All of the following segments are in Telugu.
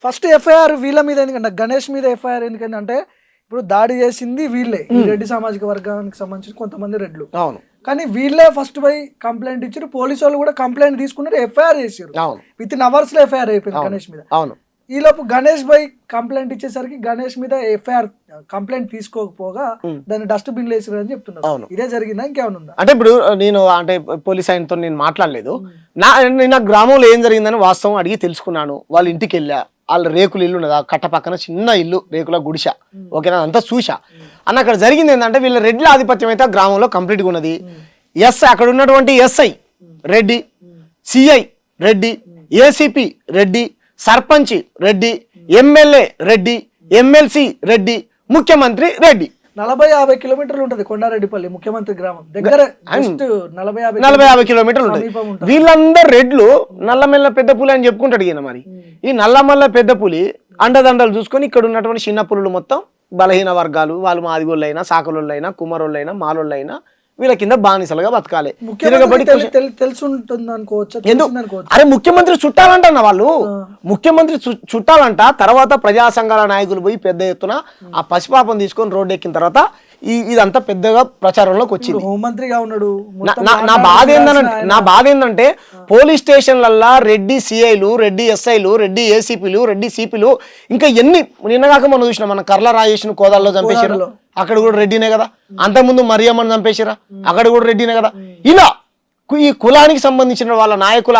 ఫస్ట్ ఎఫ్ఐఆర్ వీళ్ళ మీద ఎందుకంటే గణేష్ మీద ఎఫ్ఐఆర్ ఎందుకంటే ఇప్పుడు దాడి చేసింది వీళ్ళే ఈ రెడ్డి సామాజిక వర్గానికి సంబంధించిన కొంతమంది రెడ్లు. అవును. కానీ వీళ్ళే ఫస్ట్ పోయి కంప్లైంట్ ఇచ్చారు, పోలీసు వాళ్ళు కూడా కంప్లైంట్ తీసుకున్నారు, ఎఫ్ఐఆర్ చేశారు. విత్ ఇన్ అవర్స్ లో ఎఫ్ఐఆర్ అయిపోయింది గణేష్ మీద. అవును. ఈలోపు గణేష్ భాయ్ కంప్లైంట్ ఇచ్చేసరికి గణేష్ మీద ఎఫ్ఐఆర్ కంప్లైంట్ తీసుకోకపోగా దాన్ని డస్ట్బిన్ వేసారు అని చెప్తున్నారు. ఇదే జరిగిందా ఇంకేమైనా ఉందా? అంటే ఇప్పుడు నేను అంటే పోలీస్ ఆయనతో నేను మాట్లాడలేదు. నా గ్రామంలో ఏం జరిగిందని వాస్తవం అడిగి తెలుసుకున్నాను. వాళ్ళ ఇంటికి వెళ్ళా, వాళ్ళ రేకుల ఇల్లు ఉన్నది, కట్ట పక్కన చిన్న ఇల్లు, రేకుల గుడిస. ఓకేనా, అంతా చూసా అన్న. అక్కడ జరిగింది ఏంటంటే వీళ్ళ రెడ్ల ఆధిపత్యం అయితే గ్రామంలో కంప్లీట్గా ఉన్నది. అక్కడ ఉన్నటువంటి SI Reddy, CI Reddy, ACP Reddy, sarpanch Reddy, MLA Reddy, MLC Reddy, ముఖ్యమంత్రి రెడ్డి. 40-50 కిలోమీటర్లు ఉంటది కొండారెడ్డిపల్లి ముఖ్యమంత్రి గ్రామం దగ్గర. 40-50 కిలోమీటర్లు ఉంటది. వీళ్ళందరూ రెడ్లు నల్లమెల్ల పెద్ద పులి అని చెప్పుకుంటాడు ఈయన. మరి ఈ నల్లమల్ల పెద్ద పులి అండదండలు చూసుకొని ఇక్కడ ఉన్నటువంటి చిన్న పులులు మొత్తం బలహీన వర్గాలు, వాళ్ళు మాదిగోళ్ళైనా, సాకలోళ్ళైనా, కుమ్మరోళ్ళైనా, మాలోళ్ళైనా వీళ్ళ కింద బానిసలుగా బతకాలి. అరే ముఖ్యమంత్రి చుట్టాలంట వాళ్ళు, ముఖ్యమంత్రి చుట్టాలంట. తర్వాత ప్రజా సంఘాల నాయకులు పోయి పెద్ద ఎత్తున ఆ పసిపాపం తీసుకొని రోడ్డు ఎక్కిన తర్వాత ఇదంతా పెద్దగా ప్రచారంలోకి వచ్చింది. హోంమంత్రిగా ఉన్నాడు. నా బాధ ఏంటంటే పోలీస్ స్టేషన్లల్లా రెడ్డి సిఐలు, రెడ్డి ఎస్ఐలు, రెడ్డి ఏసీపీలు, రెడ్డి సిపిలు, ఇంకా ఎన్ని నిన్నగాక మనం చూసినాం. మన కర్ల రాజేష్ను కోదాల్లో చంపేశారు, అక్కడ కూడా రెడ్డినే కదా. అంతకుముందు మరియమ్మని చంపేశారా, అక్కడ కూడా రెడ్డినే కదా. ఇలా ఈ కులానికి సంబంధించిన వాళ్ళ నాయకుల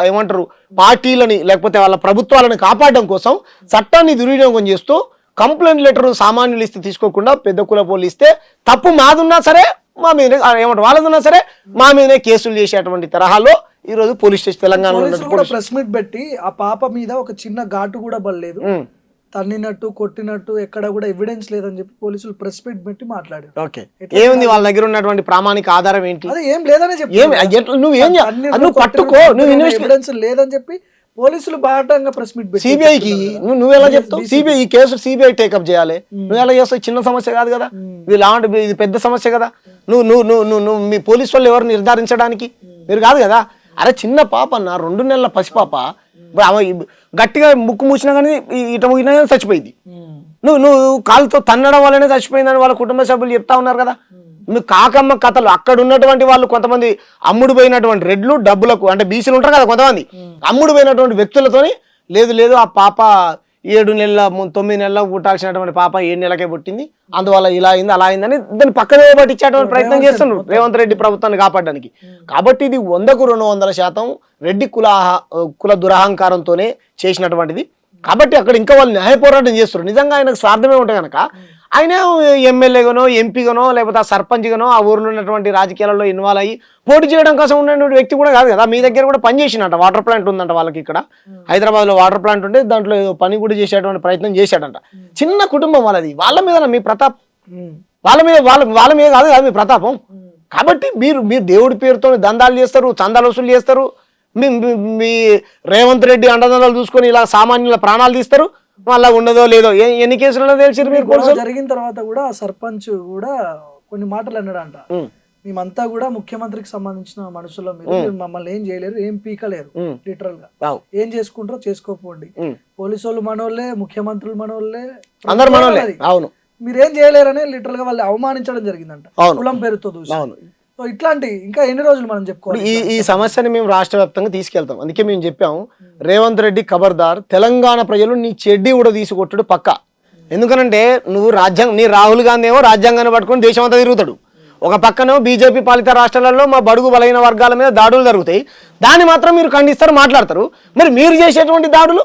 ఏమంటారు పార్టీలని లేకపోతే వాళ్ళ ప్రభుత్వాలను కాపాడడం కోసం చట్టాన్ని దుర్వినియోగం చేస్తూ కంప్లైంట్ లెటర్ సామాన్యులు ఇస్తే తీసుకోకుండా పెద్ద కుల పోలీసు ఇస్తే తప్పు మాదున్నా సరే మా మీద ఏమంటారు వాళ్ళదున్నా సరే మా మీదనే కేసులు చేసేటువంటి తరహాలో ఈ రోజు పోలీస్ స్టేషన్ తెలంగాణలో ప్రెస్ మీట్ పెట్టి ఆ పాప మీద ఒక చిన్న ఘాటు కూడా పడలేదు, తన్నినట్టు కొట్టినట్టు ఎక్కడ కూడా ఎవిడెన్స్ లేదని చెప్పి పోలీసులు ప్రెస్ మీట్ పెట్టి మాట్లాడారు. ఓకే, ఏముంది వాళ్ళ దగ్గర ఉన్నటువంటి ప్రామాణిక ఆధారం ఏంటి? అది ఏం లేదని చెప్పి నువ్వు పట్టుకో, నువ్వు ఎవిడెన్స్ లేదని చెప్పి పోలీసులు బాటంగా ప్రెస్ మీట్ పెట్టి సిబిఐకి నువ్వు ఎలా చెప్తావు? సిబిఐ ఈ కేసు సిబిఐ టేకప్ చేయాలి. నువ్వు ఎలా చేస్తావు? చిన్న సమస్య కాదు కదా, ఇది పెద్ద సమస్య కదా. నువ్వు మీ పోలీసు వాళ్ళు ఎవరు నిర్ధారించడానికి మీరు కాదు కదా. అరే చిన్న పాప అన్న, 2 నెలల పసిపాప, గట్టిగా ముక్కు మూసినా కానీ ఇట ముగినా చచ్చిపోయింది. నువ్వు కాలుతో తన్నడం వల్లనే చచ్చిపోయిందని వాళ్ళ కుటుంబ సభ్యులు చెప్తా ఉన్నారు కదా. నువ్వు కాకమ్మ కథలు అక్కడ ఉన్నటువంటి వాళ్ళు కొంతమంది అమ్ముడు పోయినటువంటి రెడ్లు డబ్బులకు, అంటే బీసీలు ఉంటారు కదా కొంతమంది, అమ్ముడు పోయినటువంటి వ్యక్తులతోని లేదు ఆ పాప 7 నెలల 9 నెలల పుట్టాల్సినటువంటి పాప 7 నెలలకే పుట్టింది, అందువల్ల ఇలా అయింది అలా అయిందని దాన్ని పక్కనే పట్టించేటువంటి ప్రయత్నం చేస్తున్నారు రేవంత్ రెడ్డి ప్రభుత్వాన్ని కాపాడడానికి. కాబట్టి ఇది 100కు 200% రెడ్డి కుల దురహంకారంతోనే చేసినటువంటిది. కాబట్టి అక్కడ ఇంకా వాళ్ళు న్యాయ పోరాటం చేస్తారు. నిజంగా ఆయనకు స్వార్థమే ఉంటే కనుక ఆయన ఎమ్మెల్యేగానో ఎంపీగానో లేకపోతే ఆ సర్పంచ్గానో ఆ ఊరిలో ఉన్నటువంటి రాజకీయాలలో ఇన్వాల్వ్ అయ్యి పోటీ చేయడం కోసం ఉన్నటువంటి వ్యక్తి కూడా కాదు కదా. మీ దగ్గర కూడా పని చేసినట్ట, వాటర్ ప్లాంట్ ఉందంట వాళ్ళకి. ఇక్కడ హైదరాబాద్లో వాటర్ ప్లాంట్ ఉంటే దాంట్లో ఏదో పని కూడా చేసేటువంటి ప్రయత్నం చేశాడంట. చిన్న కుటుంబం వాళ్ళది, వాళ్ళ మీద మీ ప్రతాప్, వాళ్ళ మీద కాదు మీ ప్రతాపం. కాబట్టి మీరు దేవుడి పేరుతో దందాలు చేస్తారు, చందాలు వసూలు చేస్తారు. మీ రేవంత్ రెడ్డి అండదండలు చూసుకొని ఇలా సామాన్యుల ప్రాణాలు తీస్తారు. మళ్ళా ఉండదో లేదో ఎన్ని కేసులలో తెలిసారు మీరు? జరిగిన తర్వాత కూడా సర్పంచ్ కూడా కొన్ని మాటలు అన్నాడంట, మేమంతా కూడా ముఖ్యమంత్రికి సంబంధించిన మనుషుల మీద మమ్మల్ని ఏం చేయలేరు, ఏం పీకలేరు, లిటరల్ గా ఏం చేసుకుంటారో చేసుకోపోండి, పోలీసు వాళ్ళు మనోళ్ళే, ముఖ్యమంత్రులు మనోళ్ళే, అందరు మనోళ్ళే, అవును మీరేం చేయలేరని లిటరల్ గా వాళ్ళు అవమానించడం జరిగిందంట కులం పేరుతో చూసి. సో ఇట్లాంటి ఇంకా ఎన్ని రోజులు మనం చెప్పుకోవాలి? ఈ సమస్యని మేము రాష్ట్ర వ్యాప్తంగా తీసుకెళ్తాం. అందుకే మేము చెప్పాము, రేవంత్ రెడ్డి ఖబర్దార్, తెలంగాణ ప్రజలు నీ చెడ్డీ కూడా తీసుకొట్టుడు పక్క. ఎందుకనంటే నువ్వు నీ రాహుల్ గాంధీ ఏమో రాజ్యాంగాన్ని పట్టుకొని దేశం అంతా తిరుగుతాడు, ఒక పక్కన బీజేపీ పాలిత రాష్ట్రాలలో మా బడుగు బలైన వర్గాల మీద దాడులు జరుగుతాయి, దాన్ని మాత్రం మీరు ఖండిస్తారు, మాట్లాడతారు. మరి మీరు చేసేటువంటి దాడులు,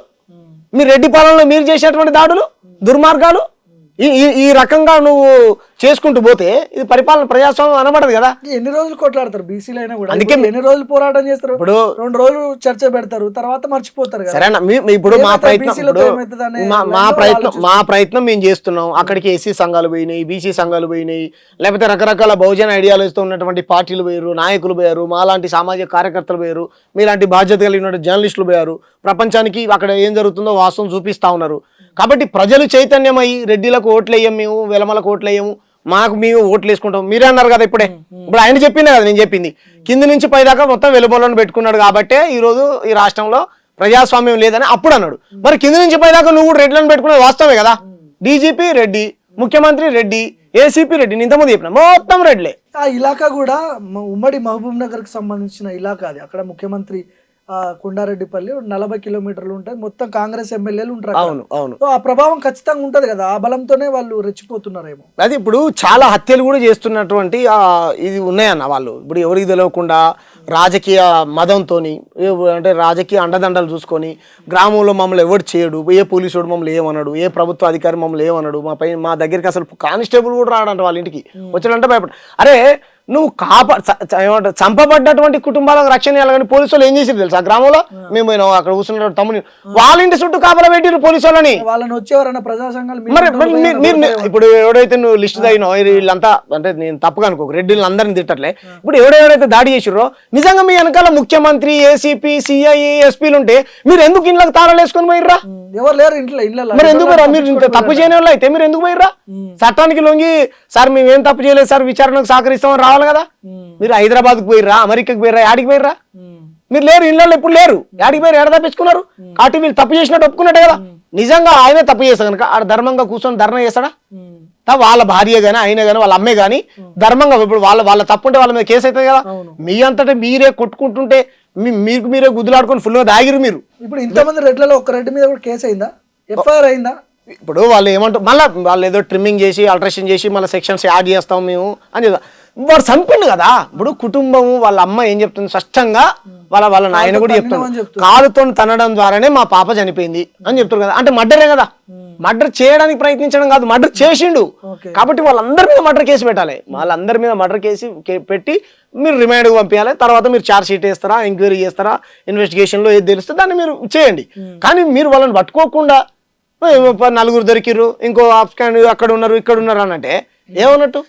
మీ రెడ్డి పాలనలో మీరు చేసేటువంటి దాడులు, దుర్మార్గాలు ఈ రకంగా నువ్వు చేసుకుంటూ పోతే ఇది పరిపాలన ప్రజాస్వామ్యం అనబడదు కదా. ఎన్ని రోజులు కొట్లాడతారు బీసీలు అయినా కూడా, అందుకే ఎన్ని రోజులు పోరాటం చేస్తారు? ఇప్పుడు 2 రోజులు చర్చ పెడతారు, తర్వాత మర్చిపోతారు కదా. సరేనా, ఇప్పుడు మా ప్రయత్నం మేము చేస్తున్నాం. అక్కడికి ఎస్సీ సంఘాలు పోయినాయి, బీసీ సంఘాలు పోయినాయి, లేకపోతే రకరకాల బహుజన ఐడియాలజీతో ఉన్నటువంటి పార్టీలు పోయారు, నాయకులు పోయారు, మాలాంటి సామాజిక కార్యకర్తలు పోయారు, మీలాంటి బాధ్యత కలిగిన జర్నలిస్టులు పోయారు. ప్రపంచానికి అక్కడ ఏం జరుగుతుందో వాస్తవం చూపిస్తా ఉన్నారు. కాబట్టి ప్రజలు చైతన్యమై రెడ్డిలకు ఓట్లు వేయం, మేము వెలమలకు ఓట్లు వేయము, మేము ఓట్లు వేసుకుంటాం మీరే అన్నారు కదా. ఇప్పుడు ఆయన చెప్పిందే కదా నేను చెప్పింది, కింది నుంచి పైదాకా మొత్తం వెలుబోళ్ళను పెట్టుకున్నాడు. కాబట్టే ఈరోజు ఈ రాష్ట్రంలో ప్రజాస్వామ్యం లేదని అప్పుడు అన్నాడు. మరి కింద నుంచి పైదాకా నువ్వు కూడా రెడ్లను పెట్టుకునేది వాస్తవమే కదా. డీజీపీ రెడ్డి, ముఖ్యమంత్రి రెడ్డి, ఏసీపీ రెడ్డి, నేను ఇంతకుముందు చెప్పిన మొత్తం రెడ్లే. ఆ ఇలాకా కూడా ఉమ్మడి మహబూబ్ నగర్ కి సంబంధించిన ఇలాకా అది. అక్కడ ముఖ్యమంత్రి కొండారెడ్డిపల్లి 40 కిలోమీటర్లు ఉంటాయి. మొత్తం కాంగ్రెస్ ఎమ్మెల్యేలు ఉంటారు. అవును అవును. సో ఆ ప్రభావం ఖచ్చితంగా ఉంటది కదా, ఆ బలంతోనే వాళ్ళు రెచ్చిపోతున్నారేమో. అది ఇప్పుడు చాలా హత్యలు కూడా చేస్తున్నటువంటి ఇది ఉన్నాయన్న వాళ్ళు. ఇప్పుడు ఎవరికి తెలియకుండా రాజకీయ మదంతో, అంటే రాజకీయ అండదండలు చూసుకొని గ్రామంలో మమ్మల్ని ఎవరు చేయడు, ఏ పోలీసుడు మమ్మల్ని ఏమన్నాడు, ఏ ప్రభుత్వ అధికారి మమ్మల్ని ఏమన్నాడు, మా దగ్గరికి అసలు కానిస్టేబుల్ కూడా రాడంట వాళ్ళ ఇంటికి వచ్చాడంటే భయపడ. అరే నువ్వు చంపబడ్డటువంటి కుటుంబాలకు రక్షణ ఇవ్వాలి, కానీ పోలీసు వాళ్ళు ఏం చేసారు తెలుసా? ఆ గ్రామంలో మేము అక్కడ కూర్చున్న తమ్ముని వాళ్ళ ఇంటి చుట్టూ కాపలా పెట్టిరు పోలీసు వాళ్ళని. వాళ్ళని వచ్చేవారన్నా ప్రజా సంఘాలు. మరి మీరు ఇప్పుడు ఎవడైతే నువ్వు లిస్ట్ అయినావు వీళ్ళంతా, అంటే నేను తప్పుగా అనుకోకు, రెడ్డిని అందరిని తిట్టట్లే. ఇప్పుడు ఎవడెవడైతే దాడి చేసిరో నిజంగా మీ వెనకాల ముఖ్యమంత్రి, ఏసీపీ, సిఐ, ఎస్పీలు ఉంటే మీరు ఎందుకు ఇంట్లోకి తాళాలు వేసుకొని పోయిర్రా? ఎవరు లేరు ఇంట్లో. మరి ఎందుకు పోయిరా? మీరు తప్పు చేయని వాళ్ళు అయితే మీరు ఎందుకు పోయిర్రా? చట్టానికి లొంగి సార్ మేమేం తప్పు చేయలేదు సార్, విచారణకు సహకరిస్తామని రావాలి కదా. మీరు హైదరాబాద్కు పోయిర్రా, అమెరికాకి పోయిర్రా, యాడికి పోయిర్రా? మీరు లేరు ఇళ్ళలో, ఎప్పుడు లేరు. యాడికి పోయి ఏడ తప్పించుకున్నారు? కాబట్టి వీళ్ళు తప్పు చేసినట్టు ఒప్పుకున్నట్టే కదా. నిజంగా ఆయనే తప్పు చేస్తా కనుక ఆడ ధర్మంగా కూర్చొని ధర్నా చేస్తాడా? వాళ్ళ భార్య గానీ, ఆయన గానీ, వాళ్ళ అమ్మే గానీ ధర్మంగా, ఇప్పుడు వాళ్ళ తప్పు ఉంటే వాళ్ళ మీద కేసు అవుతుంది కదా. మీ అంతటా మీరే కొట్టుకుంటుంటే మీకు మీరే గుద్దులాడుకొని ఫుల్గా దాగిరు మీరు. ఇప్పుడు ఇంతమంది రెడ్లలో ఒక రెడ్డి మీద కూడా కేసు అయిందా, ఎఫ్ఐఆర్ అయిందా? ఇప్పుడు వాళ్ళు ఏమంటారు మళ్ళీ, వాళ్ళు ఏదో ట్రిమ్మింగ్ చేసి ఆల్టరేషన్ చేసి మళ్ళీ సెక్షన్స్ యాడ్ చేస్తాం మేము అని చెప్తాం. వాడు చంపిండు కదా. ఇప్పుడు కుటుంబం వాళ్ళ అమ్మ ఏం చెప్తుంది స్పష్టంగా, వాళ్ళ నాయన కూడా చెప్తాడు, కాలుతో తనడం ద్వారానే మా పాప చనిపోయింది అని చెప్తారు కదా. అంటే మర్డరే కదా. మర్డర్ చేయడానికి ప్రయత్నించడం కాదు, మర్డర్ చేసిండు. కాబట్టి వాళ్ళందరి మీద మర్డర్ కేసు పెట్టాలి. వాళ్ళందరి మీద మర్డర్ కేసు పెట్టి మీరు రిమాండ్కి పంపించాలి. తర్వాత మీరు ఛార్జ్ షీట్ వేస్తారా, ఎంక్వైరీ చేస్తారా, ఇన్వెస్టిగేషన్లో ఏది తెలుస్తే దాన్ని మీరు చేయండి. కానీ మీరు వాళ్ళని పట్టుకోకుండా నలుగురు దొరికిర్రు, ఇంకో ఆప్స్కాండ్ అక్కడ ఉన్నారు ఇక్కడ ఉన్నారు అని అంటే ఏమన్నట్టు?